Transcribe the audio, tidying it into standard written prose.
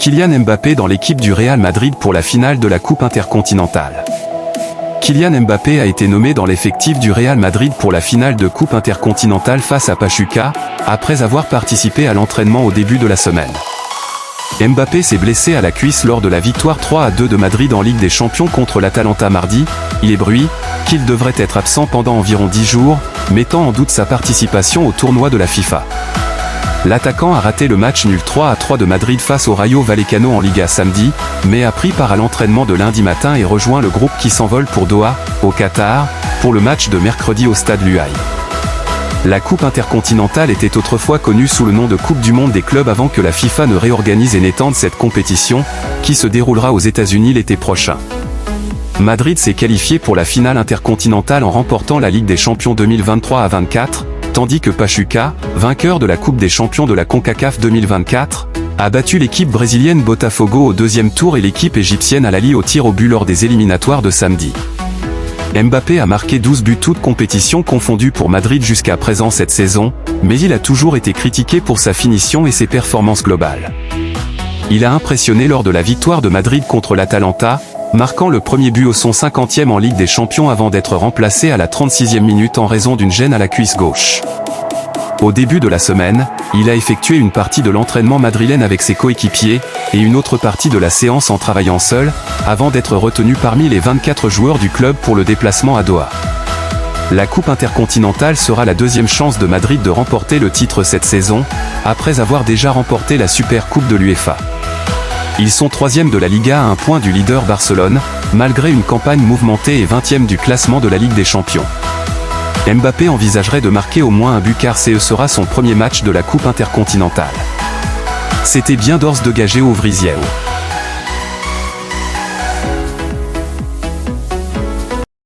Kylian Mbappé dans l'équipe du Real Madrid pour la finale de la Coupe intercontinentale. Kylian Mbappé a été nommé dans l'effectif du Real Madrid pour la finale de Coupe intercontinentale face à Pachuca, après avoir participé à l'entraînement au début de la semaine. Mbappé s'est blessé à la cuisse lors de la victoire 3-2 de Madrid en Ligue des Champions contre l'Atalanta mardi. Il est bruit qu'il devrait être absent pendant environ 10 jours, mettant en doute sa participation au tournoi de la FIFA. L'attaquant a raté le match nul 3-3 de Madrid face au Rayo Vallecano en Liga samedi, mais a pris part à l'entraînement de lundi matin et rejoint le groupe qui s'envole pour Doha, au Qatar, pour le match de mercredi au stade Luaï. La Coupe intercontinentale était autrefois connue sous le nom de Coupe du monde des clubs avant que la FIFA ne réorganise et n'étende cette compétition, qui se déroulera aux États-Unis l'été prochain. Madrid s'est qualifié pour la finale intercontinentale en remportant la Ligue des Champions 2023-24, tandis que Pachuca, vainqueur de la Coupe des Champions de la CONCACAF 2024, a battu l'équipe brésilienne Botafogo au deuxième tour et l'équipe égyptienne Al Ahly au tir au but lors des éliminatoires de samedi. Mbappé a marqué 12 buts toutes compétitions confondues pour Madrid jusqu'à présent cette saison, mais il a toujours été critiqué pour sa finition et ses performances globales. Il a impressionné lors de la victoire de Madrid contre l'Atalanta, marquant le premier but au son 50e en Ligue des Champions avant d'être remplacé à la 36e minute en raison d'une gêne à la cuisse gauche. Au début de la semaine, il a effectué une partie de l'entraînement madrilène avec ses coéquipiers, et une autre partie de la séance en travaillant seul, avant d'être retenu parmi les 24 joueurs du club pour le déplacement à Doha. La Coupe intercontinentale sera la deuxième chance de Madrid de remporter le titre cette saison, après avoir déjà remporté la Super Coupe de l'UEFA. Ils sont 3e de la Liga à 1 point du leader Barcelone, malgré une campagne mouvementée et 20e du classement de la Ligue des Champions. Mbappé envisagerait de marquer au moins un but car ce sera son premier match de la Coupe intercontinentale. C'était bien d'ores de gagé au Vrisiel.